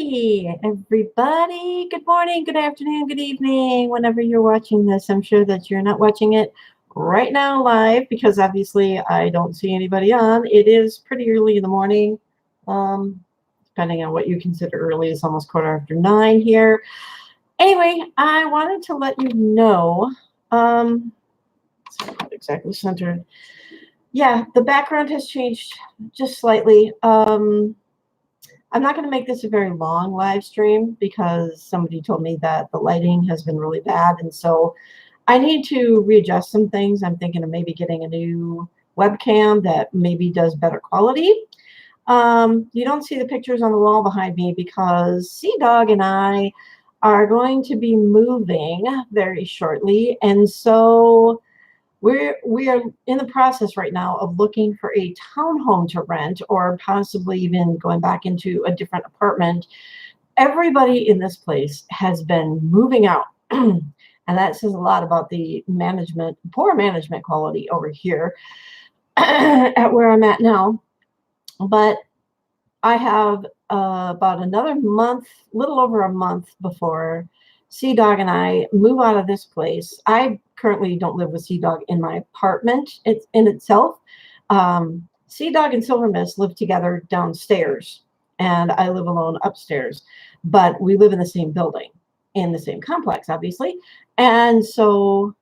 Hey, everybody. Good morning, good afternoon, good evening. Whenever you're watching this, I'm sure that you're not watching it right now live because obviously I don't see anybody on. It is pretty early in the morning. Um, Depending on what you consider early, it's almost 9:15 here. Anyway, I wanted to let you know, not exactly centered. Yeah, the background has changed just slightly. I'm not going to make this a very long live stream because somebody told me that the lighting has been really bad. And so I need to readjust some things. I'm thinking of maybe getting a new webcam that maybe does better quality. You don't see the pictures on the wall behind me because Sea Dog and I are going to be moving very shortly. And so we are in the process right now of looking for a townhome to rent or possibly even going back into a different apartment. Everybody in this place has been moving out. And that says a lot about the poor management quality over here at where I'm at now. But I have about another month, little over a month before Sea Dog and I move out of this place. I currently don't live with Sea Dog in my apartment. It's in itself. Sea Dog and Silver Mist live together downstairs, and I live alone upstairs. But we live in the same building, in the same complex, obviously. And so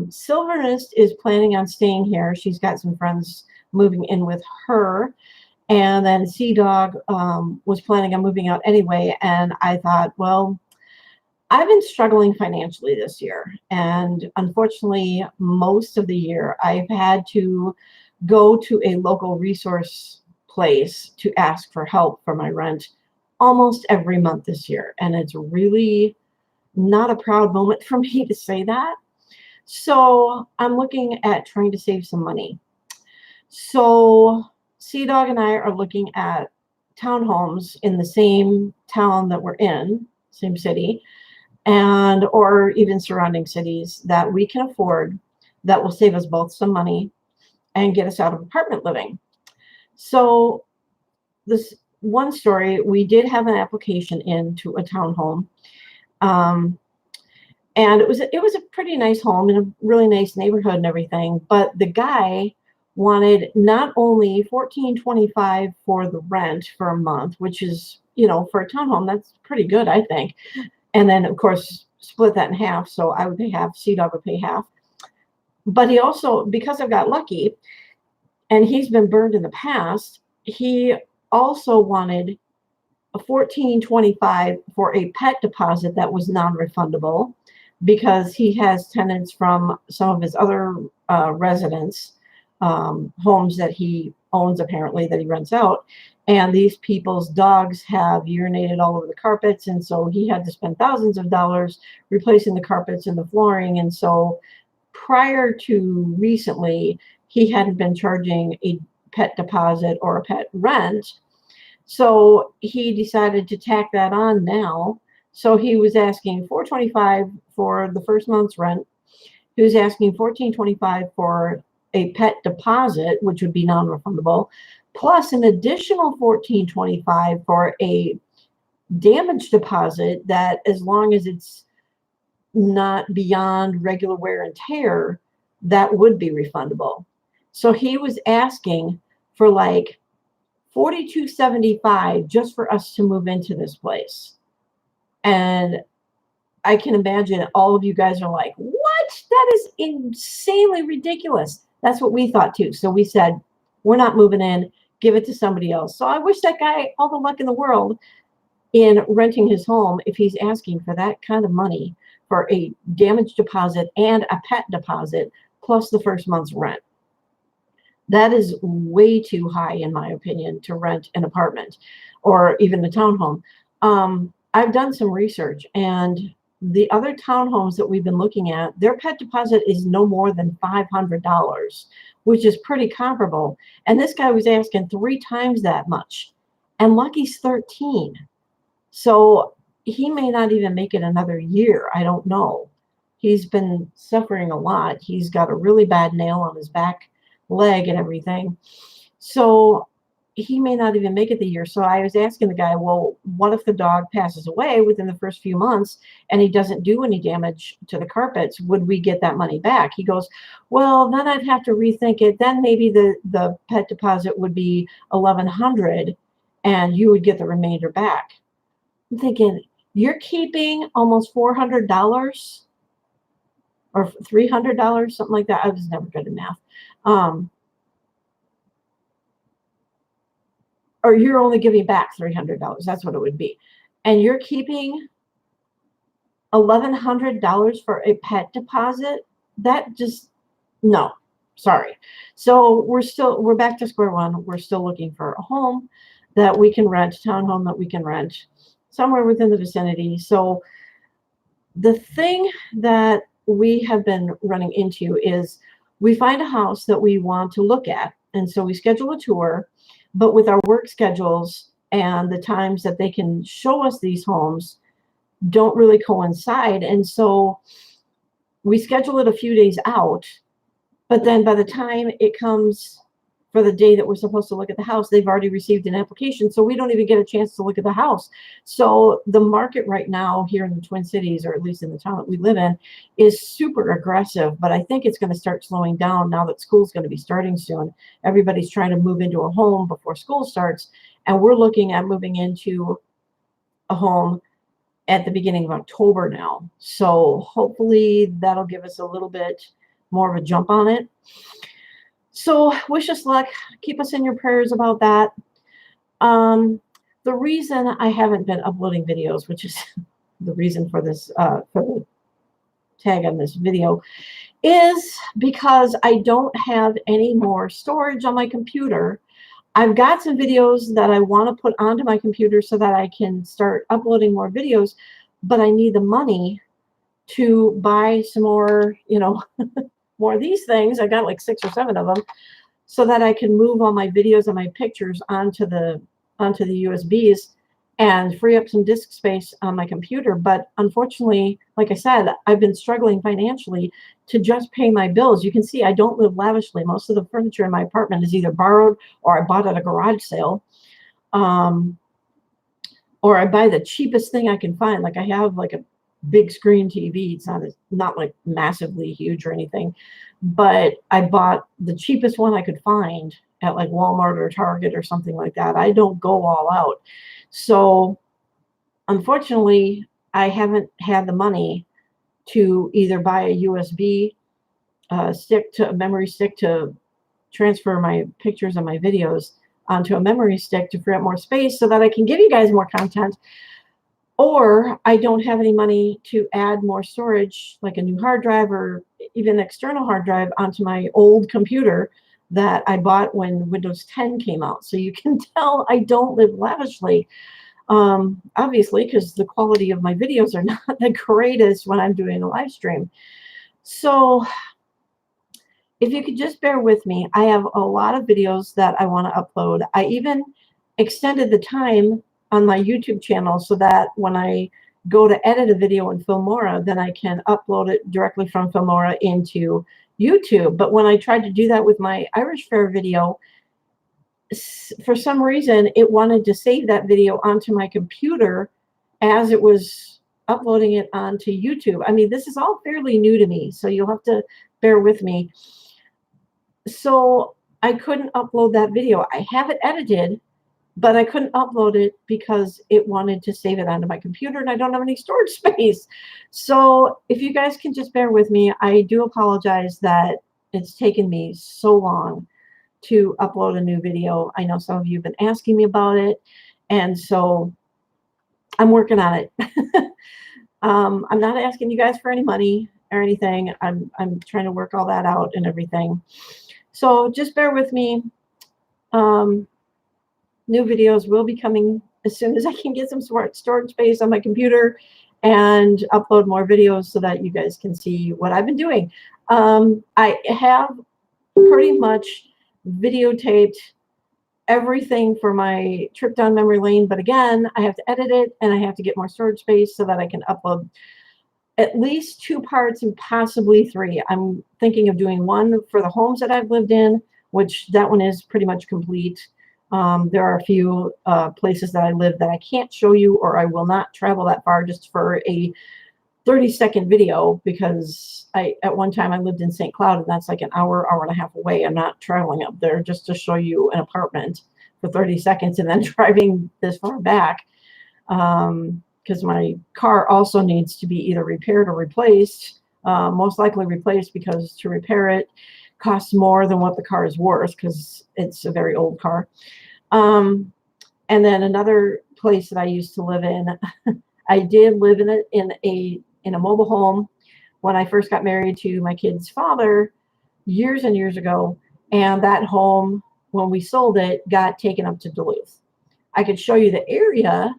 Silver Mist is planning on staying here. She's got some friends moving in with her. And then Sea Dog was planning on moving out anyway. And I thought, well, I've been struggling financially this year. And unfortunately, most of the year, I've had to go to a local resource place to ask for help for my rent almost every month this year. And it's really not a proud moment for me to say that. So I'm looking at trying to save some money. So Sea Dog and I are looking at townhomes in the same town that we're in, same city, and or even surrounding cities that we can afford that will save us both some money and get us out of apartment living. So this one story, we did have an application into a townhome. And it was a pretty nice home in a really nice neighborhood and everything, but the guy wanted not only $14.25 for the rent for a month, which is, for a townhome, that's pretty good, I think. And then, of course, split that in half, so I would pay half, Sea Dog would pay half. But he also, because I got lucky, and he's been burned in the past, he also wanted a $14.25 for a pet deposit that was non-refundable because he has tenants from some of his other residents, homes that he owns apparently that he rents out. And these people's dogs have urinated all over the carpets. And so he had to spend thousands of dollars replacing the carpets and the flooring. And so prior to recently, he hadn't been charging a pet deposit or a pet rent. So he decided to tack that on now. So he was asking $4.25 for the first month's rent. He was asking $14.25 for a pet deposit, which would be non-refundable, plus an additional $14.25 for a damage deposit that, as long as it's not beyond regular wear and tear, that would be refundable. So he was asking for like $42.75 just for us to move into this place. And I can imagine all of you guys are like, what? That is insanely ridiculous. That's what we thought too. So we said, we're not moving in, give it to somebody else. So I wish that guy all the luck in the world in renting his home if he's asking for that kind of money for a damage deposit and a pet deposit plus the first month's rent. That is way too high, in my opinion, to rent an apartment or even a townhome. I've done some research, and the other townhomes that we've been looking at, their pet deposit is no more than $500, which is pretty comparable. And this guy was asking 3 times that much, and Lucky's 13. So he may not even make it another year. I don't know. He's been suffering a lot. He's got a really bad nail on his back leg and everything. So he may not even make it the year. So I was asking the guy, well, what if the dog passes away within the first few months and he doesn't do any damage to the carpets? Would we get that money back? He goes, well, then I'd have to rethink it. Then maybe the pet deposit would be $1,100 and you would get the remainder back. I'm thinking, you're keeping almost $400 or $300, something like that. I was never good at math. Or you're only giving back $300. That's what it would be. And you're keeping $1,100 for a pet deposit? That just, no, sorry. So we're back to square one. We're still looking for a home that we can rent, townhome that we can rent somewhere within the vicinity. So the thing that we have been running into is we find a house that we want to look at. And so we schedule a tour, but with our work schedules and the times that they can show us these homes don't really coincide. And so we schedule it a few days out, but then by the time it comes for the day that we're supposed to look at the house, they've already received an application. So we don't even get a chance to look at the house. So the market right now here in the Twin Cities, or at least in the town that we live in, is super aggressive. But I think it's going to start slowing down now that school's going to be starting soon. Everybody's trying to move into a home before school starts. And we're looking at moving into a home at the beginning of October now. So hopefully that'll give us a little bit more of a jump on it. So wish us luck. Keep us in your prayers about that. The reason I haven't been uploading videos, which is the reason for this, for the tag on this video, is because I don't have any more storage on my computer. I've got some videos that I want to put onto my computer so that I can start uploading more videos, but I need the money to buy some more, more of these things. I got like 6 or 7 of them, so that I can move all my videos and my pictures onto the USBs and free up some disk space on my computer. But unfortunately, like I said, I've been struggling financially to just pay my bills. You can see I don't live lavishly. Most of the furniture in my apartment is either borrowed or I bought at a garage sale. Or I buy the cheapest thing I can find. Like I have like a big screen TV. It's not like massively huge or anything, but I bought the cheapest one I could find at like Walmart or Target or something like that. I don't go all out. So unfortunately, I haven't had the money to either buy a USB stick, to a memory stick, to transfer my pictures and my videos onto a memory stick to free up more space so that I can give you guys more content. Or I don't have any money to add more storage, like a new hard drive or even external hard drive, onto my old computer that I bought when Windows 10 came out. So you can tell I don't live lavishly, obviously, because the quality of my videos are not the greatest when I'm doing a live stream. So if you could just bear with me, I have a lot of videos that I want to upload. I even extended the time on my YouTube channel so that when I go to edit a video in Filmora, then I can upload it directly from Filmora into YouTube. But when I tried to do that with my Irish Fair video, for some reason, it wanted to save that video onto my computer as it was uploading it onto YouTube. I mean, this is all fairly new to me, so you'll have to bear with me. So I couldn't upload that video. I have it edited, but I couldn't upload it because it wanted to save it onto my computer, and I don't have any storage space. So if you guys can just bear with me, I do apologize that it's taken me so long to upload a new video. I know some of you have been asking me about it, and so I'm working on it. I'm not asking you guys for any money or anything. I'm trying to work all that out and everything. So just bear with me. New videos will be coming as soon as I can get some storage space on my computer and upload more videos so that you guys can see what I've been doing. I have pretty much videotaped everything for my trip down memory lane, but again, I have to edit it and I have to get more storage space so that I can upload at least 2 parts and possibly 3. I'm thinking of doing one for the homes that I've lived in, which that one is pretty much complete. There are a few places that I live that I can't show you, or I will not travel that far just for a 30-second video, because at one time I lived in St. Cloud, and that's like an hour and a half away. I'm not traveling up there just to show you an apartment for 30 seconds and then driving this far back, because my car also needs to be either repaired or replaced, most likely replaced, because to repair it costs more than what the car is worth, because it's a very old car. And then another place that I used to live in, I did live in a mobile home when I first got married to my kid's father years and years ago. And that home, when we sold it, got taken up to Duluth. I could show you the area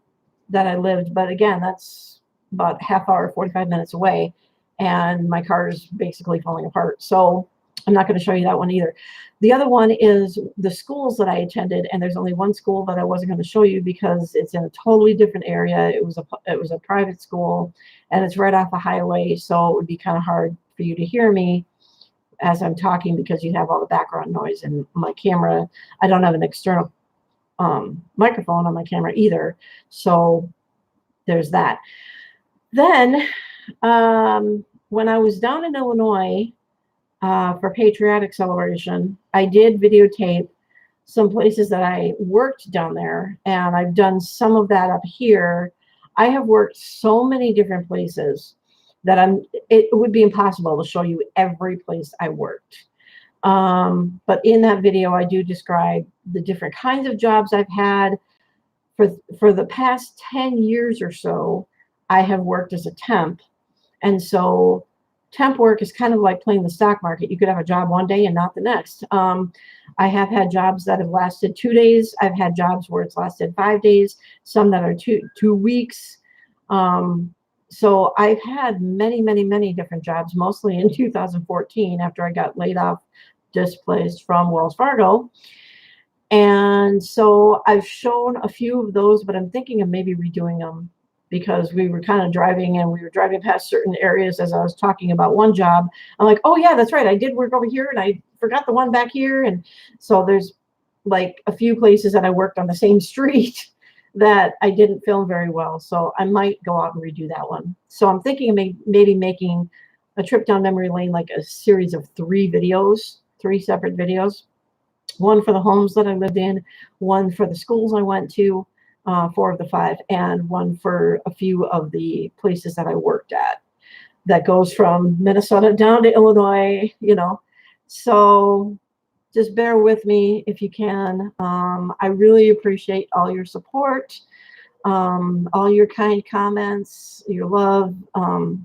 that I lived, but again, that's about half hour, 45 minutes away, and my car is basically falling apart. So I'm not going to show you that one either. The other one is the schools that I attended, and there's only one school that I wasn't going to show you because it's in a totally different area. It was a private school, and it's right off the highway, so it would be kind of hard for you to hear me as I'm talking because you have all the background noise. And my camera, I don't have an external microphone on my camera either, so there's that. Then when I was down in Illinois for Patriotic Celebration, I did videotape some places that I worked down there, and I've done some of that up here. I have worked so many different places that it would be impossible to show you every place I worked. But in that video, I do describe the different kinds of jobs I've had. For the past 10 years or so, I have worked as a temp. And so temp work is kind of like playing the stock market. You could have a job one day and not the next. I have had jobs that have lasted 2 days. I've had jobs where it's lasted 5 days, some that are two weeks. So I've had many, many, many different jobs, mostly in 2014 after I got laid off, displaced from Wells Fargo. And so I've shown a few of those, but I'm thinking of maybe redoing them, because we were kind of driving and we were driving past certain areas as I was talking about one job. I'm like, oh yeah, that's right, I did work over here and I forgot the one back here. And so there's like a few places that I worked on the same street that I didn't film very well. So I might go out and redo that one. So I'm thinking of maybe making a trip down memory lane, like a series of 3 videos, 3 separate videos. One for the homes that I lived in, one for the schools I went to, 4 of the 5, and one for a few of the places that I worked at. That goes from Minnesota down to Illinois, So just bear with me if you can. I really appreciate all your support, all your kind comments, your love. All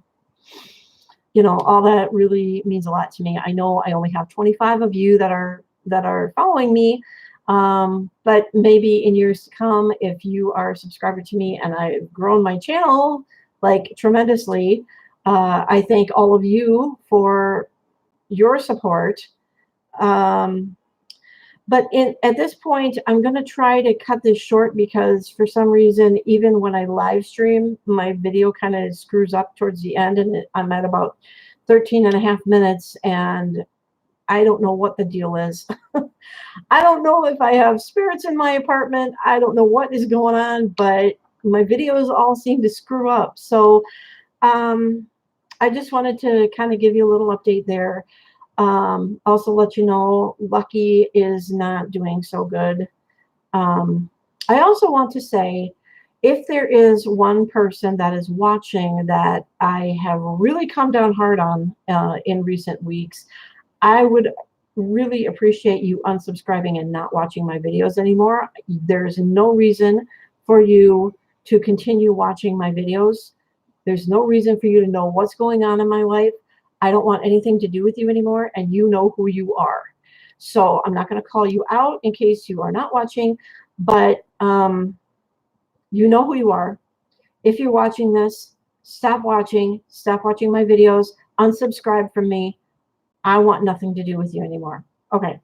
that really means a lot to me. I know I only have 25 of you that are following me. But maybe in years to come, if you are a subscriber to me and I've grown my channel like tremendously, I thank all of you for your support. But at this point, I'm going to try to cut this short because for some reason, even when I live stream, my video kind of screws up towards the end, and I'm at about 13.5 minutes, and I don't know what the deal is. I don't know if I have spirits in my apartment. I don't know what is going on, but my videos all seem to screw up. So I just wanted to kind of give you a little update there. Also let you know Lucky is not doing so good. I also want to say, if there is one person that is watching that I have really come down hard on in recent weeks, I would really appreciate you unsubscribing and not watching my videos anymore. There's no reason for you to continue watching my videos. There's no reason for you to know what's going on in my life. I don't want anything to do with you anymore, and you know who you are. So I'm not going to call you out in case you are not watching, but you know who you are. If you're watching this, stop watching my videos, unsubscribe from me. I want nothing to do with you anymore. Okay,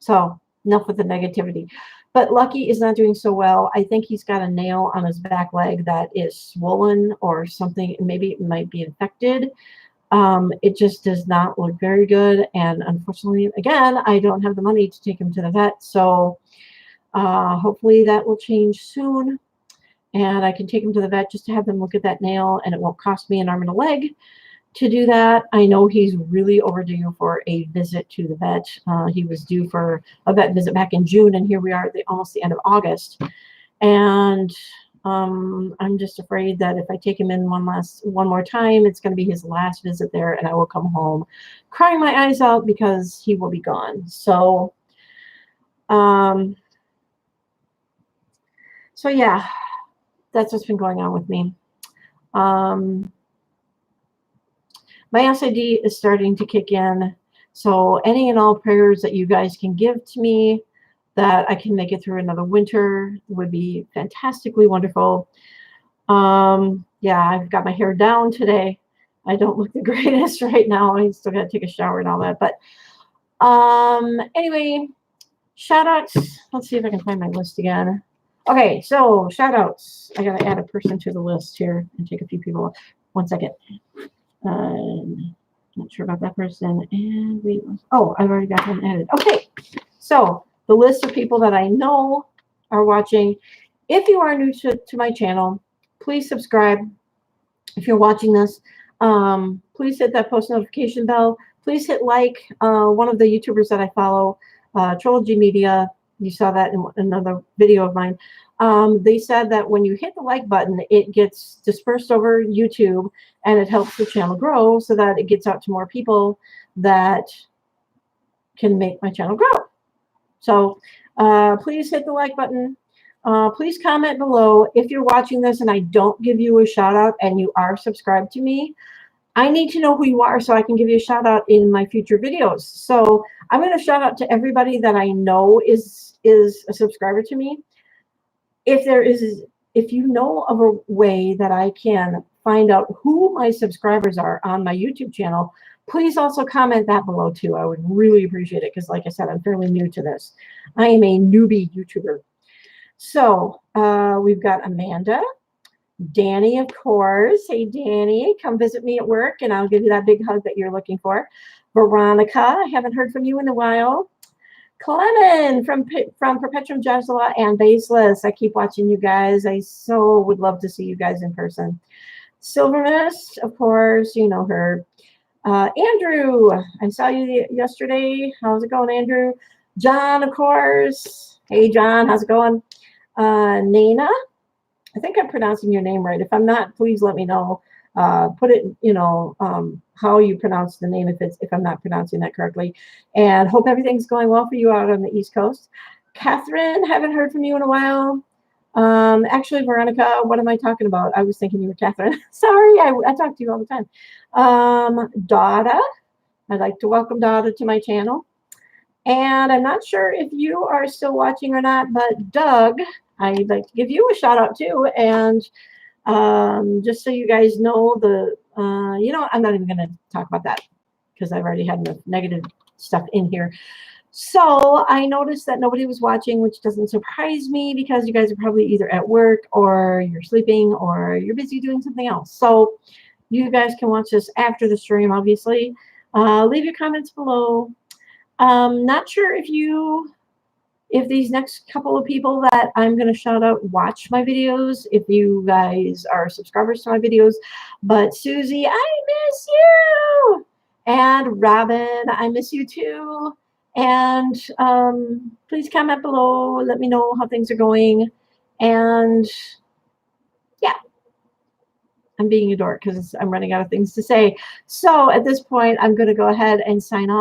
so enough with the negativity. But Lucky is not doing so well. I think he's got a nail on his back leg that is swollen or something. Maybe it might be infected. It just does not look very good. And unfortunately, again, I don't have the money to take him to the vet. So Hopefully that will change soon, and I can take him to the vet just to have them look at that nail, and it won't cost me an arm and a leg to do that. I know he's really overdue for a visit to the vet. He was due for a vet visit back in June, and here we are at almost the end of August. And I'm just afraid that if I take him in one more time, it's going to be his last visit there, and I will come home crying my eyes out because he will be gone. So yeah, that's what's been going on with me. My SID is starting to kick in. So any and all prayers that you guys can give to me that I can make it through another winter would be fantastically wonderful. Yeah, I've got my hair down today. I don't look the greatest right now. I still got to take a shower and all that. But anyway, shout outs. Let's see if I can find my list again. Okay, so shout outs. I got to add a person to the list here and take a few people. 1 second. Not sure about that person. And I've already got him added. Okay, so the list of people that I know are watching. If you are new to my channel, please subscribe. If you're watching this, please hit that post notification bell. Please hit like. One of the YouTubers that I follow, Trilogy Media, you saw that in another video of mine. They said that when you hit the like button, it gets dispersed over YouTube and it helps the channel grow so that it gets out to more people that can make my channel grow. So please hit the like button. Please comment below if you're watching this and I don't give you a shout out and you are subscribed to me. I need to know who you are so I can give you a shout out in my future videos. So I'm going to shout out to everybody that I know is a subscriber to me. If you know of a way that I can find out who my subscribers are on my YouTube channel, please also comment that below too. I would really appreciate it because, like I said, I'm fairly new to this. I am a newbie YouTuber. So we've got Amanda, Danny, of course. Hey, Danny, come visit me at work and I'll give you that big hug that you're looking for. Veronica, I haven't heard from you in a while. Clement from Perpetuum Jesala and Baseless. I keep watching you guys. I so would love to see you guys in person. Silver Mist, of course, you know her. Andrew, I saw you yesterday. How's it going, Andrew? John, of course. Hey, John, how's it going? Nana, I think I'm pronouncing your name right. If I'm not, please let me know. Put it, how you pronounce the name if I'm not pronouncing that correctly. And hope everything's going well for you out on the East Coast. Catherine, haven't heard from you in a while. Actually, Veronica, what am I talking about? I was thinking you were Catherine. Sorry, I talk to you all the time. Dada, I'd like to welcome Dada to my channel. And I'm not sure if you are still watching or not, but Doug, I'd like to give you a shout out too. And just so you guys know, I'm not even going to talk about that because I've already had enough negative stuff in here. So I noticed that nobody was watching, which doesn't surprise me because you guys are probably either at work or you're sleeping or you're busy doing something else. So you guys can watch this after the stream, obviously. Leave your comments below. Not sure if these next couple of people that I'm going to shout out watch my videos, if you guys are subscribers to my videos, but Susie, I miss you. And Robin, I miss you too. And please comment below. Let me know how things are going. And yeah, I'm being a dork because I'm running out of things to say. So at this point, I'm going to go ahead and sign off.